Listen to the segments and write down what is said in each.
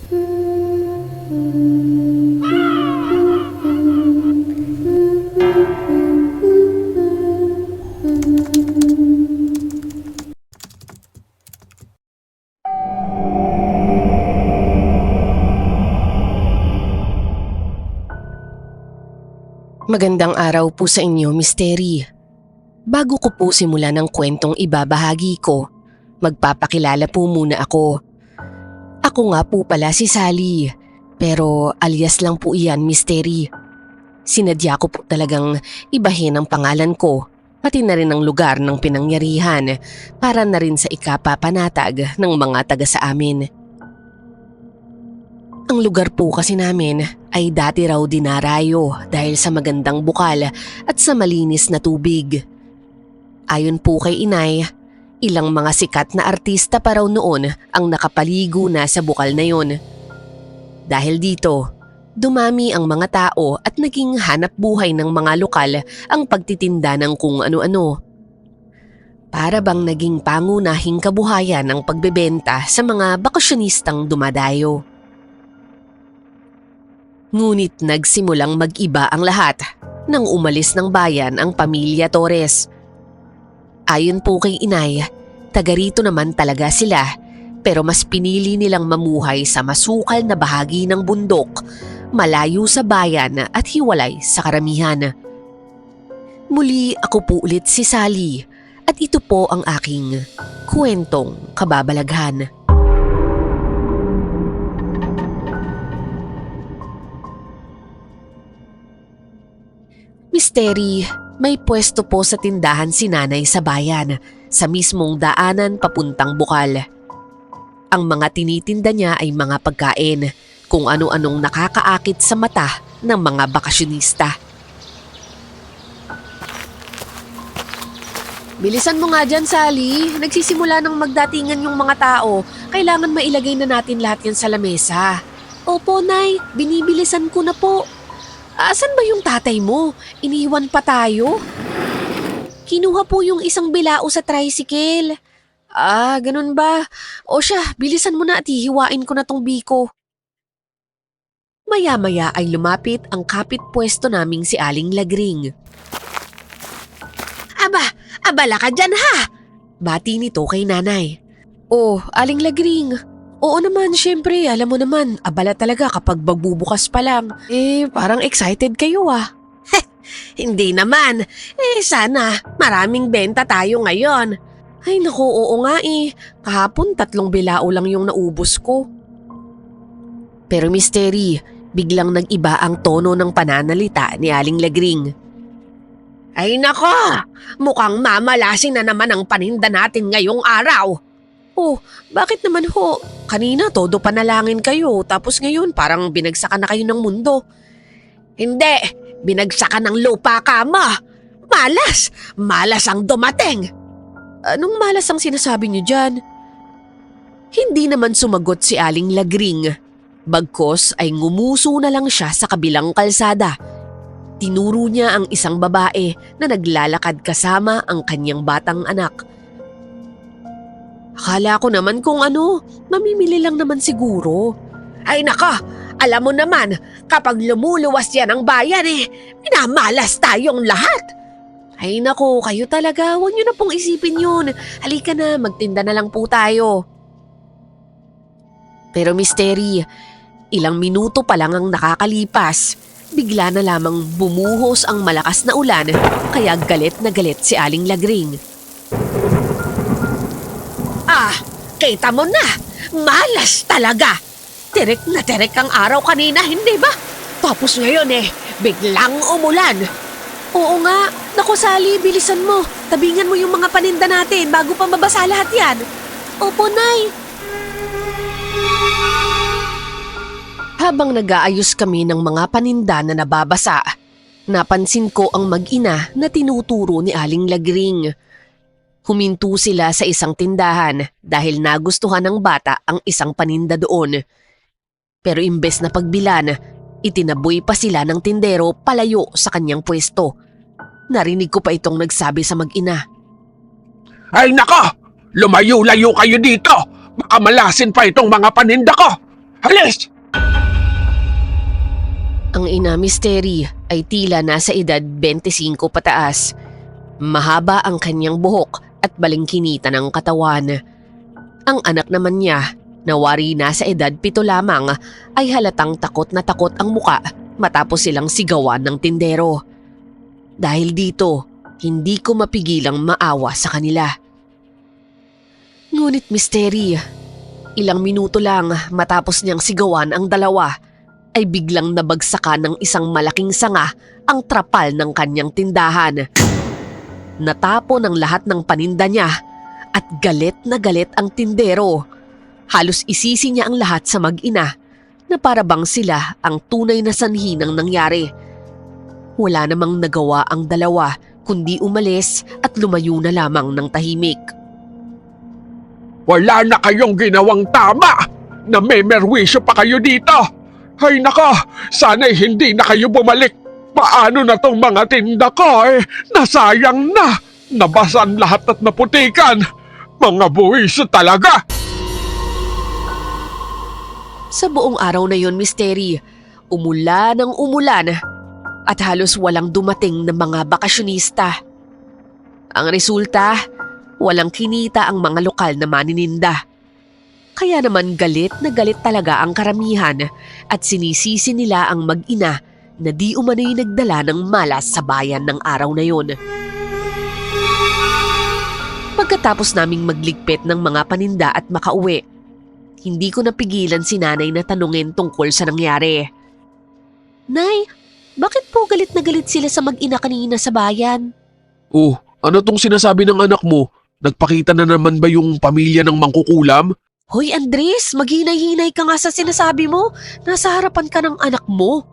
Magandang araw po sa inyo, Misteri. Bago ko po simulan ang kwentong ibabahagi ko, magpapakilala po muna ako. Ako nga po pala si Sally, pero alias lang po iyan, Misteri. Sinadya ko po talagang ibahin ang pangalan ko, pati na rin ang lugar ng pinangyarihan para na rin sa ikapapanatag ng mga taga sa amin. Ang lugar po kasi namin ay dati raw dinarayo dahil sa magandang bukal at sa malinis na tubig. Ayon po kay inay, ilang mga sikat na artista pa raw noon ang nakapaligo na sa bukal na yon. Dahil dito, dumami ang mga tao at naging hanap buhay ng mga lokal ang pagtitinda ng kung ano-ano. Para bang naging pangunahing kabuhayan ang pagbebenta sa mga bakasyonistang dumadayo. Ngunit nagsimulang mag-iba ang lahat nang umalis ng bayan ang pamilya Torres. Ayon po kay inay, taga rito naman talaga sila pero mas pinili nilang mamuhay sa masukal na bahagi ng bundok, malayo sa bayan at hiwalay sa karamihan. Muli ako po ulit si Sally at ito po ang aking kwentong kababalaghan. Misteri, may pwesto po sa tindahan si nanay sa bayan, sa mismong daanan papuntang bukal. Ang mga tinitinda niya ay mga pagkain, kung ano-anong nakakaakit sa mata ng mga bakasyonista. Bilisan mo nga dyan, Sally. Nagsisimula ng magdatingan yung mga tao. Kailangan mailagay na natin lahat yan sa lamesa. Opo, Nay. Binibilisan ko na po. Asan ba yung tatay mo? Iniwan pa tayo? Kinuha po yung isang bilao sa tricycle. Ganun ba? O siya, bilisan mo na at hihiwain ko na tong biko. Maya-maya ay lumapit ang kapit pwesto naming si Aling Lagring. Abala ka dyan ha! Bati nito kay nanay. Oh, Aling Lagring. Oo naman, syempre. Alam mo naman, abala talaga kapag magbubukas pa lang. Parang excited kayo ah. Hindi naman. Sana maraming benta tayo ngayon. Ay naku, oo nga Kahapon 3 bilao lang yung naubos ko. Pero Misteri, biglang nag-iba ang tono ng pananalita ni Aling Lagring. Ay nako, mukhang mamalasin na naman ang paninda natin ngayong araw. Oh, bakit naman ho? Kanina todo panalangin kayo tapos ngayon parang binagsakan na kayo ng mundo. Hindi, binagsakan ng lupa ka mo. Malas ang dumating. Anong malas ang sinasabi niyo dyan? Hindi naman sumagot si Aling Lagring. Bagkos ay ngumuso na lang siya sa kabilang kalsada. Tinuro niya ang isang babae na naglalakad kasama ang kanyang batang anak. Akala ko naman kung mamimili lang naman siguro. Ay naka, alam mo naman, kapag lumuluwas yan ang bayan minamalas tayong lahat. Ay nako, kayo talaga, huwag niyo na pong isipin yun. Halika na, magtinda na lang po tayo. Pero Misteri, ilang minuto pa lang ang nakakalipas. Bigla na lamang bumuhos ang malakas na ulan, kaya galit na galit si Aling Lagring. Kita mo na, malas talaga. Tirik na tirik ang araw kanina, hindi ba? Tapos ngayon biglang umulan. Oo nga, naku Sally, bilisan mo. Tabingan mo yung mga paninda natin bago pa mabasa lahat yan. Opo, Nay. Habang nag-aayos kami ng mga paninda na nababasa, napansin ko ang mag-ina na tinuturo ni Aling Lagring. Huminto sila sa isang tindahan dahil nagustuhan ng bata ang isang paninda doon. Pero imbes na pagbilan, itinaboy pa sila ng tindero palayo sa kanyang pwesto. Narinig ko pa itong nagsabi sa mag-ina. Ay nako! Lumayo-layo kayo dito! Baka malasin pa itong mga paninda ko! Halis! Ang ina Misteri ay tila nasa edad 25 pataas. Mahaba ang kanyang buhok at balingkinita ng katawan. Ang anak naman niya, na wari na sa edad 7 lamang, ay halatang takot na takot ang muka matapos silang sigawan ng tindero. Dahil dito, hindi ko mapigilang maawa sa kanila. Ngunit Misteri, ilang minuto lang matapos niyang sigawan ang dalawa, ay biglang nabagsakan ng isang malaking sanga ang trapal ng kanyang tindahan. Natapo ng lahat ng paninda niya at galit na galit ang tindero. Halos isisi niya ang lahat sa mag-ina na para bang sila ang tunay na sanhi ng nangyari. Wala namang nagawa ang dalawa kundi umalis at lumayo na lamang ng tahimik. Wala na kayong ginawang tama! Namemerwisyo pa kayo dito! Ay nako, sana'y hindi na kayo bumalik. Paano na tong mga tinda ko nasayang na. Nabasan lahat at naputikan. Mga buwiso talaga. Sa buong araw na yon, Misteri, umulan ang umulan at halos walang dumating na mga bakasyonista. Ang resulta, walang kinita ang mga lokal na manininda. Kaya naman galit na galit talaga ang karamihan at sinisisi nila ang mag-ina na di umano'y nagdala ng malas sa bayan ng araw na yon. Pagkatapos naming magligpit ng mga paninda at makauwi, hindi ko napigilan si nanay na tanungin tungkol sa nangyari. Nay, bakit po galit na galit sila sa mag-ina kanina sa bayan? Oh, ano tong sinasabi ng anak mo? Nagpakita na naman ba yung pamilya ng mangkukulam? Hoy Andres, maghinay-hinay ka nga sa sinasabi mo. Nasa harapan ka ng anak mo.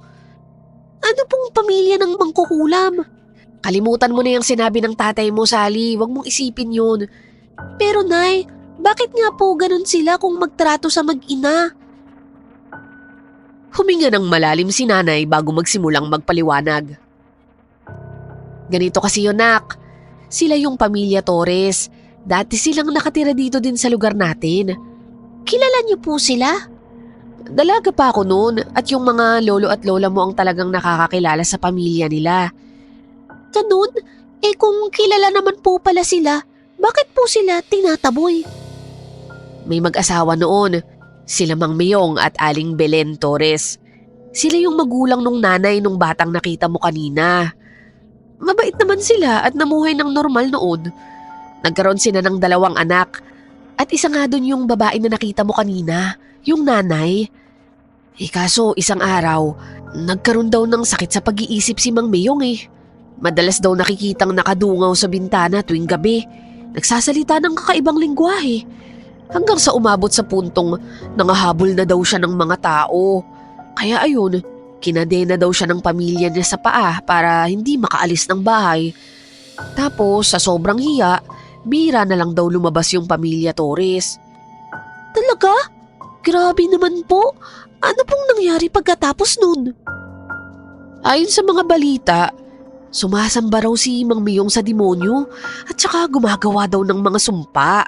Ano pong pamilya ng mangkukulam? Kalimutan mo na yung sinabi ng tatay mo, Sally. Huwag mong isipin yun. Pero Nay, bakit nga po ganun sila kung magtrato sa mag-ina? Huminga ng malalim si nanay bago magsimulang magpaliwanag. Ganito kasi yun, nak. Sila yung pamilya Torres. Dati silang nakatira dito din sa lugar natin. Kilala niyo po sila? Dalaga pa ako noon at yung mga lolo at lola mo ang talagang nakakakilala sa pamilya nila. Ganun? Kung kilala naman po pala sila, bakit po sila tinataboy? May mag-asawa noon, sila Mang Miyong at Aling Belen Torres. Sila yung magulang nung nanay nung batang nakita mo kanina. Mabait naman sila at namuhay ng normal noon. Nagkaroon sila ng 2 anak. At isa nga dun yung babae na nakita mo kanina, yung nanay. Kaso isang araw, nagkaroon daw ng sakit sa pag-iisip si Mang Miyong Madalas daw nakikitang nakadungaw sa bintana tuwing gabi. Nagsasalita ng kakaibang lingwahe. Hanggang sa umabot sa puntong nangahabol na daw siya ng mga tao. Kaya ayun, kinadena daw siya ng pamilya niya sa paa para hindi makaalis ng bahay. Tapos sa sobrang hiya, bira na lang daw lumabas yung pamilya Torres. Talaga? Grabe naman po. Ano pong nangyari pagkatapos nun? Ayon sa mga balita, sumasamba raw si Mang Miyong sa demonyo at saka gumagawa daw ng mga sumpa.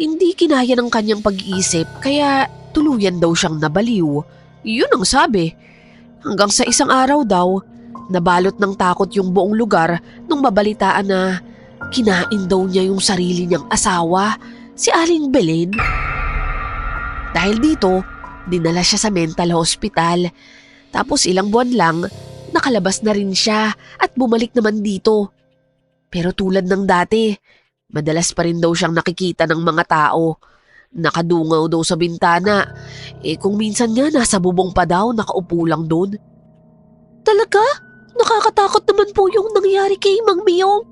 Hindi kinaya ng kanyang pag-iisip kaya tuluyan daw siyang nabaliw. Yun ang sabi. Hanggang sa isang araw daw, nabalot ng takot yung buong lugar nung mabalitaan na kinain daw niya yung sarili niyang asawa, si Aling Belen. Dahil dito, dinala siya sa mental hospital. Tapos ilang buwan lang, nakalabas na rin siya at bumalik naman dito. Pero tulad ng dati, madalas pa rin daw siyang nakikita ng mga tao. Nakadungaw daw sa bintana. Kung minsan nga nasa bubong pa daw, nakaupo lang doon. Talaga? Nakakatakot naman po yung nangyari kay Mang Miyong.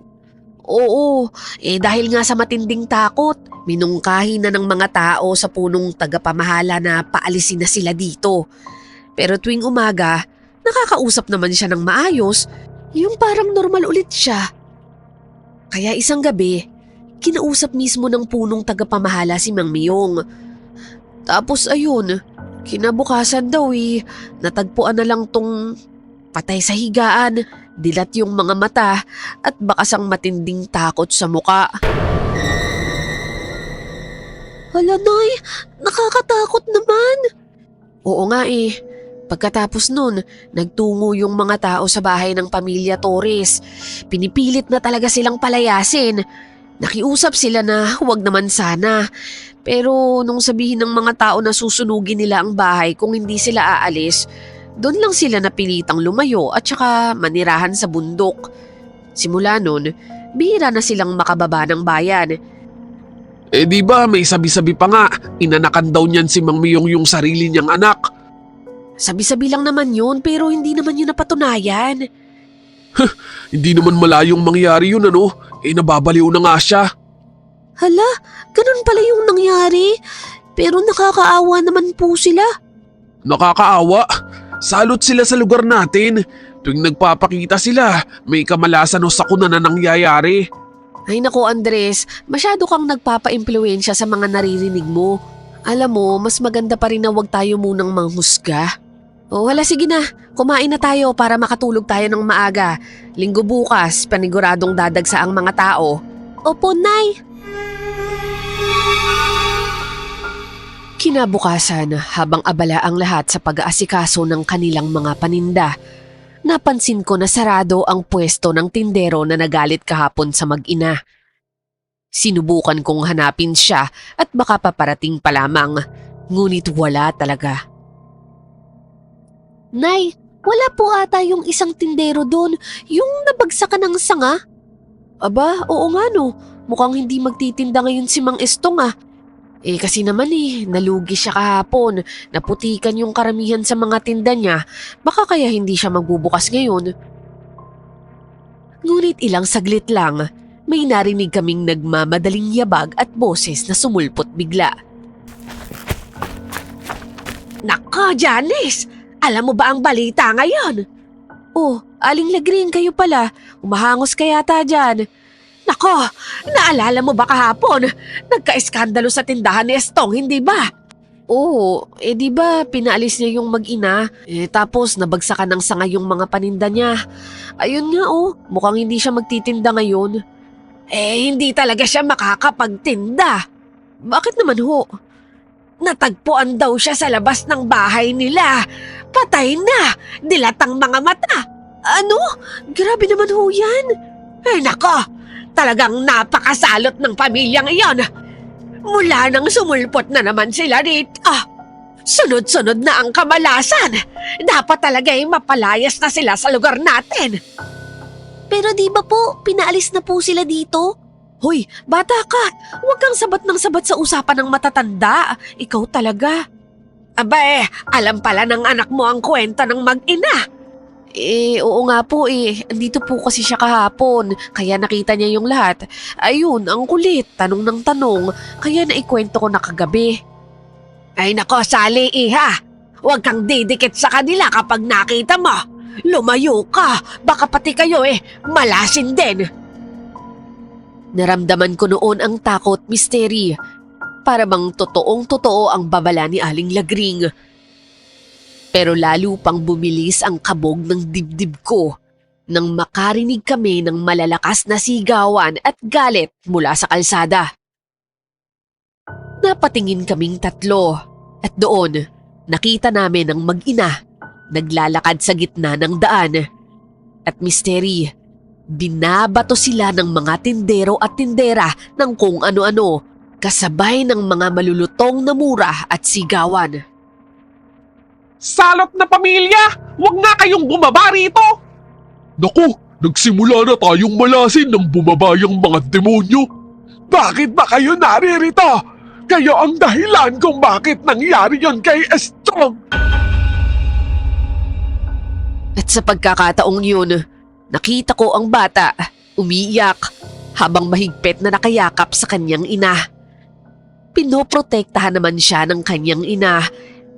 Oo, dahil nga sa matinding takot, minungkahi na ng mga tao sa punong tagapamahala na paalisin na sila dito. Pero tuwing umaga, nakakausap naman siya ng maayos, yung parang normal ulit siya. Kaya isang gabi, kinausap mismo ng punong tagapamahala si Mang Miyong. Tapos ayun, kinabukasan daw natagpuan na lang tong patay sa higaan, dilat yung mga mata at bakasang matinding takot sa muka. Hala, Nay, nakakatakot naman. Oo nga eh. Pagkatapos nun, nagtungo yung mga tao sa bahay ng pamilya Torres. Pinipilit na talaga silang palayasin. Nakiusap sila na huwag naman sana. Pero nung sabihin ng mga tao na susunugin nila ang bahay kung hindi sila aalis, doon lang sila napilitang lumayo at saka manirahan sa bundok. Simula nun, bihira na silang makababa ng bayan. Eh di ba may sabi-sabi pa nga, inanakan daw niyan si Mang Miyong yung sarili niyang anak. Sabi-sabi lang naman yun pero hindi naman yun napatunayan. Hindi naman malayong mangyari yun ano, eh nababaliw na nga siya. Hala, ganun pala yung nangyari. Pero nakakaawa naman po sila. Nakakaawa, salot sila sa lugar natin. Tuwing nagpapakita sila, may kamalasan o sakuna na nangyayari. Ay nako Andres, masyado kang nagpapa-impluwensya sa mga naririnig mo. Alam mo, mas maganda pa rin na wag tayo munang manghusga. O hala sige na, kumain na tayo para makatulog tayo ng maaga. Linggo bukas, paniguradong dadagsa ang mga tao. Opo, Nay. Kinabukasan, habang abala ang lahat sa pag-aasikaso ng kanilang mga paninda, napansin ko na sarado ang pwesto ng tindero na nagalit kahapon sa mag-ina. Sinubukan kong hanapin siya at baka paparating pa lamang, ngunit wala talaga. Nay, wala po ata yung isang tindero doon, yung nabagsakan ng sanga. Aba, oo nga no, mukhang hindi magtitinda ngayon si Mang Estong ah. Eh kasi naman nalugi siya kahapon, naputikan yung karamihan sa mga tinda niya, baka kaya hindi siya magbubukas ngayon. Ngunit ilang saglit lang, may narinig kaming nagmamadaling yabag at boses na sumulpot bigla. Nako, Janice! Alam mo ba ang balita ngayon? Oh, Aling Lagring, kayo pala. Umahangos ka yata dyan. Nako, naalala mo ba kahapon? Nagka-eskandalo sa tindahan ni Estong, hindi ba? Oo, di ba pinaalis niya yung mag-ina? Tapos nabagsakan ng sanga yung mga paninda niya. Ayun nga mukhang hindi siya magtitinda ngayon. Hindi talaga siya makakapagtinda. Bakit naman ho? Natagpuan daw siya sa labas ng bahay nila. Patay na! Dilatang mga mata! Ano? Grabe naman ho yan! Nako! Talagang napakasalot ng pamilyang iyon! Mula nang sumulpot na naman sila dito, sunod-sunod na ang kamalasan! Dapat talaga mapalayas na sila sa lugar natin! Pero di ba po, pinaalis na po sila dito? Hoy, bata ka! Huwag kang sabat ng sabat sa usapan ng matatanda. Ikaw talaga. Aba alam pala ng anak mo ang kwenta ng mag-ina. Oo nga po andito po kasi siya kahapon, kaya nakita niya yung lahat. Ayun, ang kulit, tanong ng tanong, kaya naikwento ko na kagabi. Ay nako, Sally iha! Huwag kang didikit sa kanila kapag nakita mo. Lumayo ka, baka pati kayo malasin din. Naramdaman ko noon ang takot, misteri. Para bang totoong-totoo ang babala ni Aling Lagring. Pero lalo pang bumilis ang kabog ng dibdib ko nang makarinig kami ng malalakas na sigawan at galit mula sa kalsada. Napatingin kaming tatlo at doon nakita namin ang mag-ina naglalakad sa gitna ng daan. At misteri, binabato sila ng mga tindero at tindera ng kung ano-ano, kasabay ng mga malulutong na mura at sigawan. Salot na pamilya! Huwag nga kayong bumaba rito! Naku, nagsimula na tayong malasin ng bumabayang mga demonyo. Bakit ba kayo naririto? Kayo ang dahilan kung bakit nangyari yon kay Estong. At sa pagkakataong yun, nakita ko ang bata umiiyak habang mahigpit na nakayakap sa kanyang ina. Pinoprotektahan naman siya ng kanyang ina.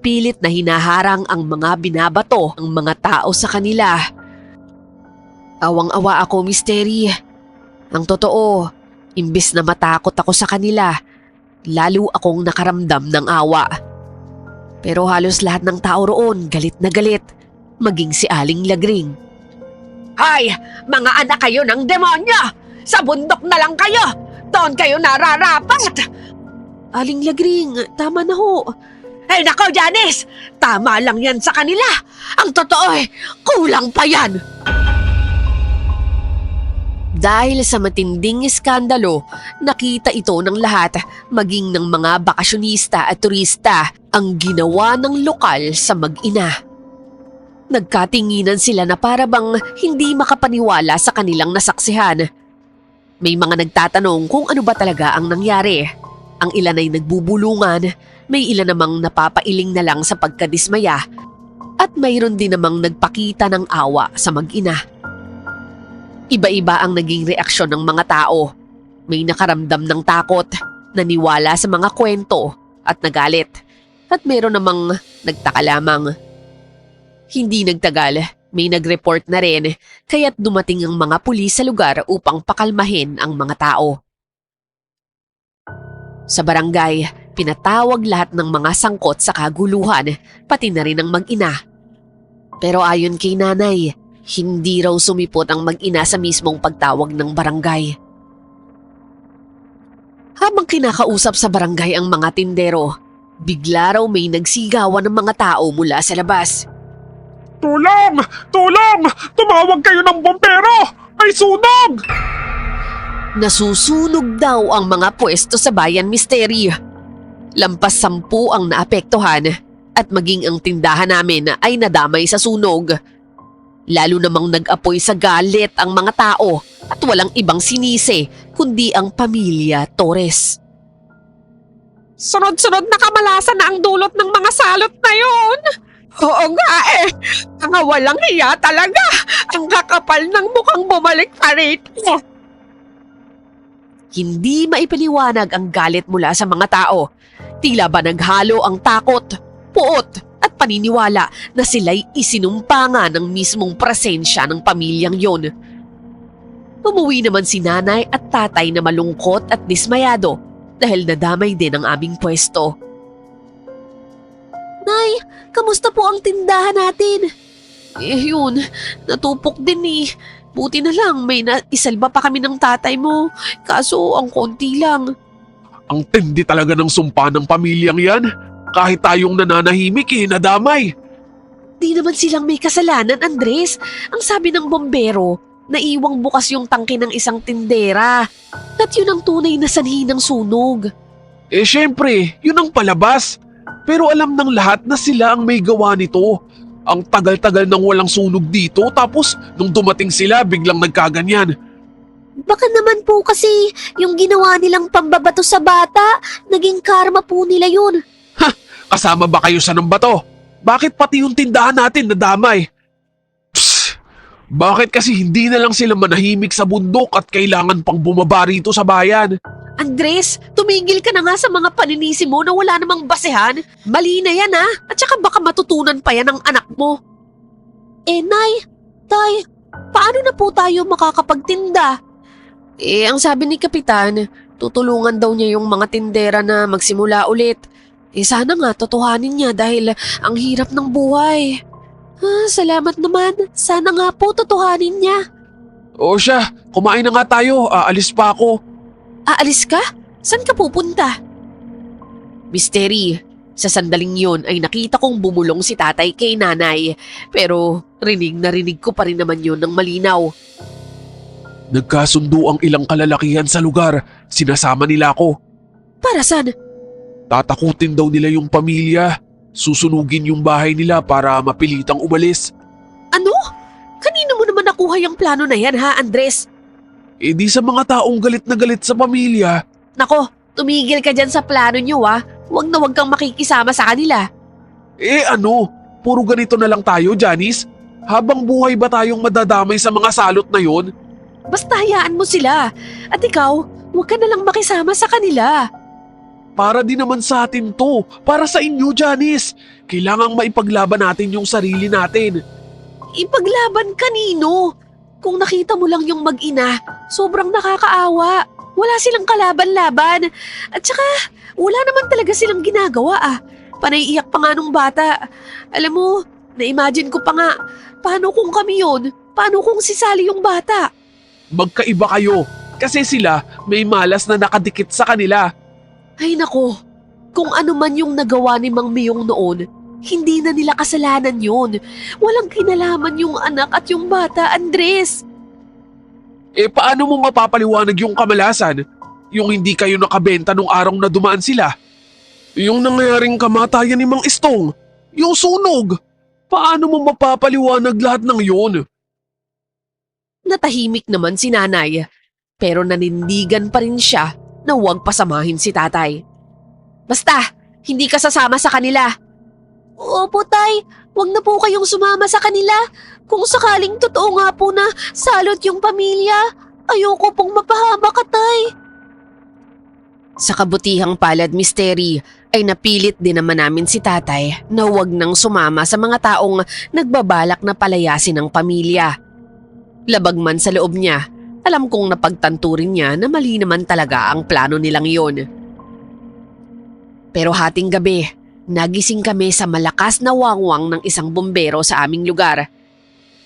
Pilit na hinaharang ang mga binabato ang mga tao sa kanila. Awang-awa ako, misteri. Ang totoo, imbis na matakot ako sa kanila, lalo akong nakaramdam ng awa. Pero halos lahat ng tao roon galit na galit, maging si Aling Lagring. Hay! Mga anak kayo ng demonyo! Sa bundok na lang kayo! Doon kayo nararapat! Aling Lagring, tama na ho. Ay nako, Janice! Tama lang yan sa kanila. Ang totoo kulang pa yan. Dahil sa matinding iskandalo, nakita ito ng lahat, maging ng mga bakasyonista at turista, ang ginawa ng lokal sa mag-ina. Nagkatinginan sila na para bang hindi makapaniwala sa kanilang nasaksihan. May mga nagtatanong kung ano ba talaga ang nangyari. Ang ilan ay nagbubulungan, may ilan namang napapailing na lang sa pagkadismaya, at mayroon din namang nagpakita ng awa sa mag-ina. Iba-iba ang naging reaksyon ng mga tao. May nakaramdam ng takot, naniwala sa mga kwento at nagalit. At meron namang nagtaka lamang. Hindi nagtagal, may nag-report na rin, kaya't dumating ang mga pulis sa lugar upang pakalmahin ang mga tao. Sa barangay, pinatawag lahat ng mga sangkot sa kaguluhan, pati na rin ang mag-ina. Pero ayon kay nanay, hindi raw sumipot ang mag-ina sa mismong pagtawag ng barangay. Habang kinakausap sa barangay ang mga tindero, bigla raw may nagsigawan ng mga tao mula sa labas. Tulong! Tulong! Tumawag kayo ng bombero! May sunog! Nasusunog daw ang mga pwesto sa Bayan Misteri. Lampas 10 ang naapektuhan at maging ang tindahan namin ay nadamay sa sunog. Lalo namang nag-apoy sa galit ang mga tao at walang ibang sinisi kundi ang pamilya Torres. Sunod-sunod na kamalasan na ang dulot ng mga salot na yon. Oo nga mga walang hiya talaga. Ang kakapal ng mukhang bumalik pa rito. Hindi maipaliwanag ang galit mula sa mga tao. Tila ba naghalo ang takot, puot, at paniniwala na sila'y isinumpangan ng mismong presensya ng pamilyang yon. Umuwi naman si nanay at tatay na malungkot at dismayado dahil nadamay din ang aming pwesto. Nay, kamusta po ang tindahan natin? Yun, natupok din. Buti na lang may naisalba pa kami ng tatay mo, kaso ang konti lang. Ang tindi talaga ng sumpa ng pamilyang yan. Kahit tayong nananahimik nadamay. Di naman silang may kasalanan, Andres. Ang sabi ng bombero, naiwang bukas yung tangke ng isang tindera. At yun ang tunay na sanhi ng sunog. Syempre, yun ang palabas. Pero alam ng lahat na sila ang may gawa nito. Ang tagal-tagal nang walang sunog dito, tapos nung dumating sila biglang nagkaganyan. Baka naman po kasi yung ginawa nilang pambabato sa bata, naging karma po nila yun. Kasama ba kayo sa ng bato? Bakit pati yung tindahan natin nadamay? Psst! Bakit kasi hindi na lang sila manahimik sa bundok at kailangan pang bumaba rito sa bayan? Andres, tumigil ka na nga sa mga paninisi mo na wala namang basehan. Mali na yan At saka baka matutunan pa yan ng anak mo. Nay, tay, paano na po tayo makakapagtinda? Ang sabi ni Kapitan, tutulungan daw niya yung mga tindera na magsimula ulit. Sana nga totohanin niya dahil ang hirap ng buhay. Salamat naman. Sana nga po totohanin niya. O siya, kumain na nga tayo. Aalis pa ako. Aalis ka? Saan ka pupunta? Misteri, sa sandaling yun ay nakita kong bumulong si tatay kay nanay. Pero rinig na rinig ko pa rin naman yun ng malinaw. Nagkasundo ang ilang kalalakihan sa lugar. Sinasama nila ako. Para saan? Tatakutin daw nila yung pamilya. Susunugin yung bahay nila para mapilitang umalis. Ano? Kanino mo naman nakuha yung plano na yan Andres? Di sa mga taong galit na galit sa pamilya. Nako, tumigil ka dyan sa plano nyo Huwag na huwag kang makikisama sa kanila. Ano? Puro ganito na lang tayo, Janice? Habang buhay ba tayong madadamay sa mga salot na yon? Basta hayaan mo sila. At ikaw, huwag ka na lang makisama sa kanila. Para din naman sa atin to. Para sa inyo, Janice. Kailangang maipaglaban natin yung sarili natin. Ipaglaban kanino? Kung nakita mo lang yung mag-ina, sobrang nakakaawa. Wala silang kalaban-laban. At saka, wala naman talaga silang ginagawa Panay iyak pa nga nung bata. Alam mo, na-imagine ko pa nga, paano kung kami yun? Paano kung si Sally yung bata? Magkaiba kayo. Kasi sila may malas na nakadikit sa kanila. Ay nako, Kung ano man yung nagawa ni Mang Miyong noon, hindi na nila kasalanan yun. Walang kinalaman yung anak at yung bata, Andres. Paano mo mapapaliwanag yung kamalasan? Yung hindi kayo nakabenta nung araw na dumaan sila? Yung nangyaring kamatayan ni Mang Istong? Yung sunog? Paano mo mapapaliwanag lahat ng yun? Natahimik naman si nanay, pero nanindigan pa rin siya na huwag pasamahin si tatay. Basta, hindi ka sasama sa kanila. Opo, Tay. Huwag na po kayong sumama sa kanila. Kung sakaling totoo nga po na salot yung pamilya, ayoko pong mapahama ka, Tay. Sa kabutihang palad, Misteri, ay napilit din naman namin si tatay na huwag nang sumama sa mga taong nagbabalak na palayasin ang pamilya. Labag man sa loob niya, alam kong napagtanturin niya na mali naman talaga ang plano nilang iyon. Pero hating gabi, nagising kami sa malakas na wangwang ng isang bumbero sa aming lugar.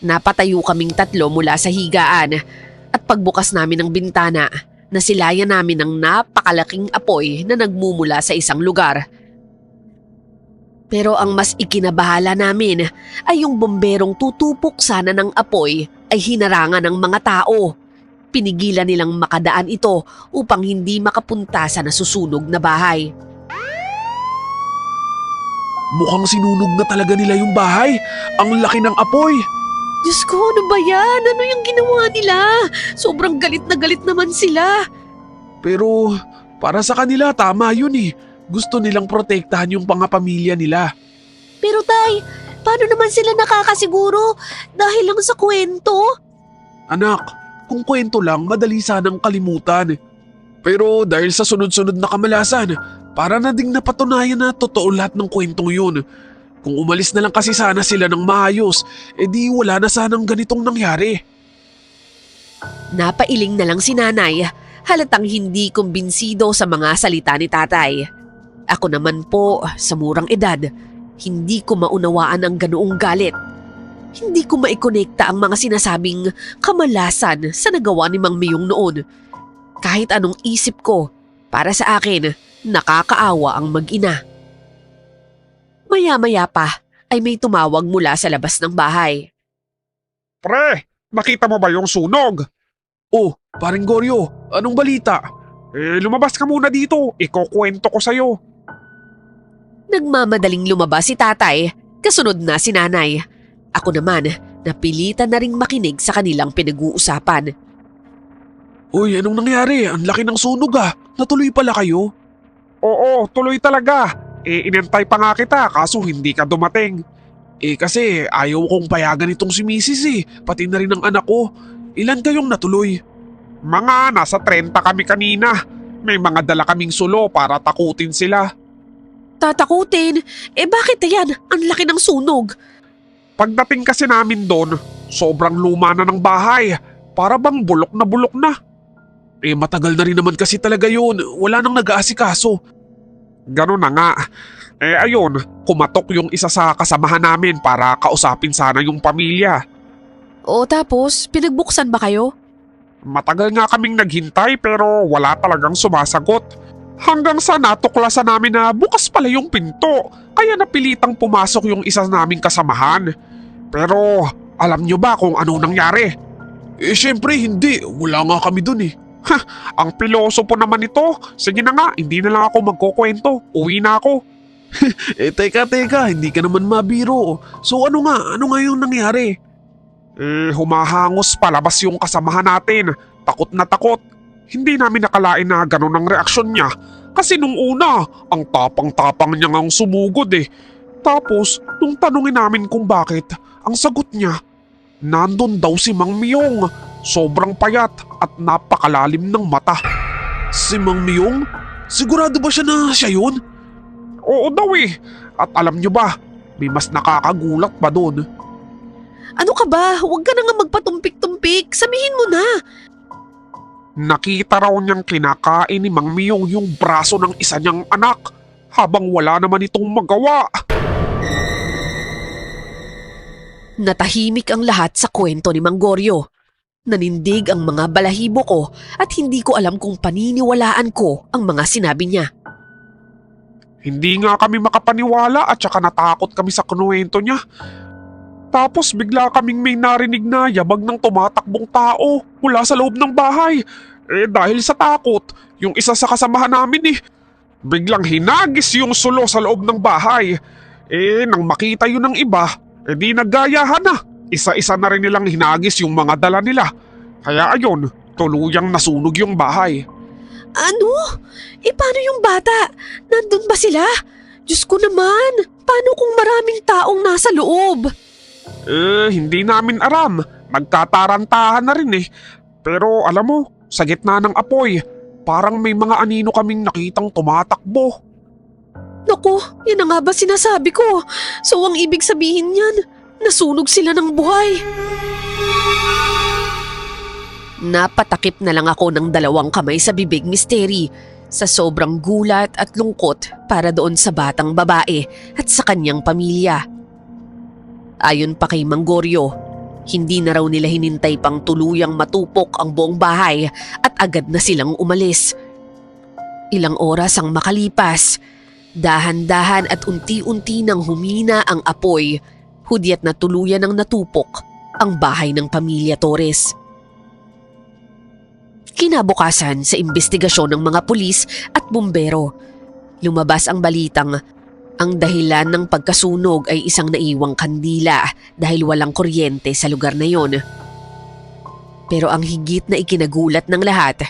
Napatayo kaming tatlo mula sa higaan at pagbukas namin ng bintana, nasilayan namin ng napakalaking apoy na nagmumula sa isang lugar. Pero ang mas ikinabahala namin ay yung bomberong tutupok sana ng apoy ay hinarangan ng mga tao. Pinigilan nilang makadaan ito upang hindi makapunta sa nasusunog na bahay. Mukhang sinunog na talaga nila yung bahay. Ang laki ng apoy. Diyos ko, ano ba yan? Ano yung ginawa nila? Sobrang galit na galit naman sila. Pero para sa kanila tama yun eh. Gusto nilang protektahan yung pamilya nila. Pero Tay, paano naman sila nakakasiguro dahil lang sa kwento? Anak, kung kwento lang, madali sanang kalimutan. Pero dahil sa sunod-sunod na kamalasan, para na ding napatunayan na totoo lahat ng kwentong yun. Kung umalis na lang kasi sana sila ng maayos, edi wala na sanang ganitong nangyari. Napailing na lang si nanay, halatang hindi kumbinsido sa mga salita ni tatay. Ako naman po, sa murang edad, hindi ko maunawaan ang ganoong galit. Hindi ko maikonekta ang mga sinasabing kamalasan sa nagawa ni Mang Miyong noon. Kahit anong isip ko, para sa akin, nakakaawa ang mag-ina. Maya-maya pa ay may tumawag mula sa labas ng bahay. Pre, nakita mo ba yung sunog? Oh, paring Goryo, anong balita? Lumabas ka muna dito, ikukwento ko sa'yo. Nagmamadaling lumabas si tatay, kasunod na si nanay. Ako naman, napilitan na ring makinig sa kanilang pinag-uusapan. Uy, anong nangyari? Ang laki ng sunog ah. Natuloy pala kayo? Oo, tuloy talaga. Inantay pa nga kita kaso hindi ka dumating. Kasi ayaw kong payagan itong si Mrs. pati na rin ang anak ko. Ilan kayong natuloy? Mga nasa 30 kami kanina. May mga dala kaming sulo para takutin sila. Tatakutin? Bakit yan? Ang laki ng sunog. Pagdating kasi namin doon, sobrang luma na ng bahay. Para bang bulok na. Matagal na rin naman kasi talaga yun. Wala nang nag-aasikaso. Ganun na nga. Ayun, kumatok yung isa sa kasamahan namin para kausapin sana yung pamilya. O tapos, pinagbuksan ba kayo? Matagal nga kaming naghintay pero wala talagang sumasagot. Hanggang sa natuklasan namin na bukas pala yung pinto, kaya napilitang pumasok yung isa naming kasamahan. Pero alam nyo ba kung ano nangyari? Syempre hindi, wala nga kami dun eh. Ang pilosopo naman ito. Sige na nga, hindi na lang ako magkukwento. Uwi na ako. Teka, hindi ka naman mabiro. So ano nga yung nangyari? Humahangos palabas yung kasamahan natin. Takot na takot. Hindi namin nakalain na ganun ang reaksyon niya. Kasi nung una, ang tapang-tapang niya ngang sumugod eh. Tapos, nung tanungin namin kung bakit, ang sagot niya, nandun daw si Mang Miyong. Sobrang payat at napakalalim ng mata. Si Mang Miyong? Sigurado ba siya na siya yun? Oo daw eh. At alam nyo ba, may mas nakakagulat pa doon. Ano ka ba? Huwag ka na nga magpatumpik-tumpik. Sabihin mo na. Nakita raw niyang kinakain ni Mang Miyong yung braso ng isa niyang anak habang wala naman itong magawa. Natahimik ang lahat sa kwento ni Mang Goryo. Nanindig ang mga balahibo ko at hindi ko alam kung paniniwalaan ko ang mga sinabi niya. Hindi nga kami makapaniwala at saka natakot kami sa kinuwento niya. Tapos bigla kaming may narinig na yabag ng tumatakbong tao mula sa loob ng bahay. Dahil sa takot, yung isa sa kasamahan namin biglang hinagis yung sulo sa loob ng bahay. Nang makita yun ng iba, di naggayahan na. Isa-isa na rin nilang hinagis yung mga dala nila. Kaya ayun, tuluyang nasunog yung bahay. Ano? Paano yung bata? Nandun ba sila? Diyos ko naman, paano kung maraming taong nasa loob? Hindi namin aram. Nagtatarantahan na rin Pero alam mo, sa gitna ng apoy, parang may mga anino kaming nakitang tumatakbo. Naku, yan na nga ba sinasabi ko? So ang ibig sabihin niyan, nasunog sila ng buhay. Napatakip na lang ako ng 2 kamay sa bibig, Misteri, sa sobrang gulat at lungkot para doon sa batang babae at sa kanyang pamilya. Ayon pa kay Manggoryo, hindi na raw nila hinintay pang tuluyang matupok ang buong bahay at agad na silang umalis. Ilang oras ang makalipas, dahan-dahan at unti-unti nang humina ang apoy, hudyat na tuluyan ng natupok ang bahay ng pamilya Torres. Kinabukasan sa imbestigasyon ng mga pulis at bumbero, lumabas ang balitang ang dahilan ng pagkasunog ay isang naiwang kandila dahil walang kuryente sa lugar na yon. Pero ang higit na ikinagulat ng lahat,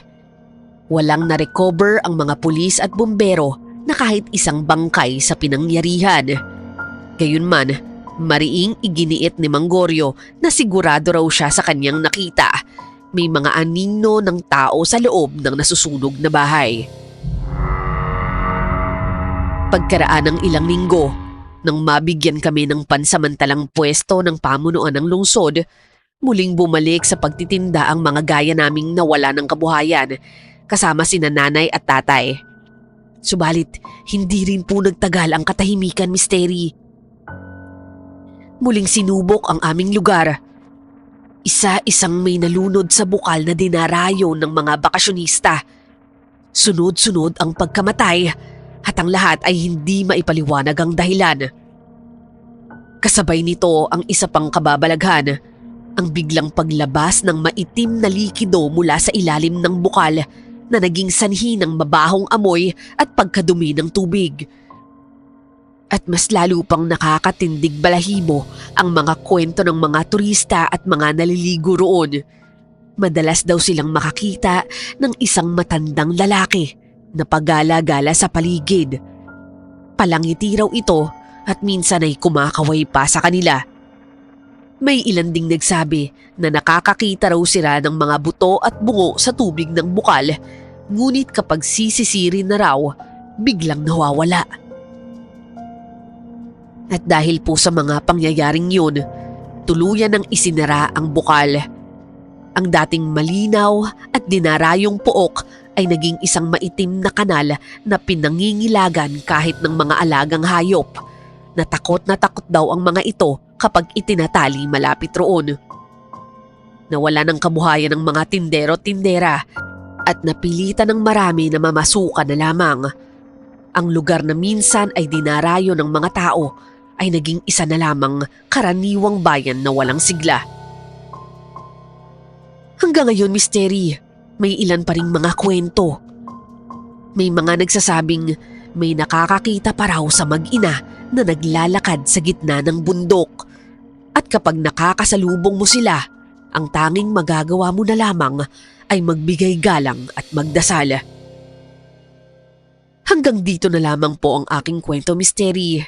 walang na-recover ang mga pulis at bumbero na kahit isang bangkay sa pinangyarihan. Gayunman, mariing iginiit ni Manggoryo na sigurado raw siya sa kanyang nakita. May mga anino ng tao sa loob ng nasusunog na bahay. Pagkaraan ng ilang linggo, nang mabigyan kami ng pansamantalang pwesto ng pamunuan ng lungsod, muling bumalik sa pagtitinda ang mga gaya naming nawala ng kabuhayan, kasama sina nanay at tatay. Subalit, hindi rin po nagtagal ang katahimikan, Misteri. Muling sinubok ang aming lugar. Isa-isang may nalunod sa bukal na dinarayo ng mga bakasyonista. Sunod-sunod ang pagkamatay at ang lahat ay hindi maipaliwanag ang dahilan. Kasabay nito ang isa pang kababalaghan, ang biglang paglabas ng maitim na likido mula sa ilalim ng bukal na naging sanhi ng mabahong amoy at pagkadumi ng tubig. At mas lalo pang nakakatindig balahibo ang mga kwento ng mga turista at mga naliligo roon. Madalas daw silang makakita ng isang matandang lalaki na pagala-gala sa paligid. Palangiti raw ito at minsan ay kumakaway pa sa kanila. May ilan ding nagsabi na nakakakita raw sila ng mga buto at bungo sa tubig ng bukal, ngunit kapag sisisirin na raw, biglang nawawala. At dahil po sa mga pangyayaring yun, tuluyan ng isinara ang bukal. Ang dating malinaw at dinarayong pook ay naging isang maitim na kanal na pinangingilagan kahit ng mga alagang hayop. Natakot na takot daw ang mga ito kapag itinatali malapit roon. Nawala ng kabuhayan ng mga tindero-tindera at napilitan ng marami na mamasukan na lamang. Ang lugar na minsan ay dinarayo ng mga tao ay naging isa na lamang karaniwang bayan na walang sigla. Hanggang ngayon, Misteri, may ilan pa ring mga kwento. May mga nagsasabing may nakakakita pa raw sa mag-ina na naglalakad sa gitna ng bundok. At kapag nakakasalubong mo sila, ang tanging magagawa mo na lamang ay magbigay galang at magdasal. Hanggang dito na lamang po ang aking kwento, Misteri.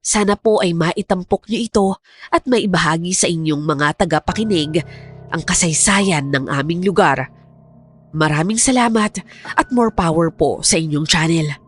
Sana po ay maitampok niyo ito at maibahagi sa inyong mga tagapakinig ang kasaysayan ng aming lugar. Maraming salamat at more power po sa inyong channel.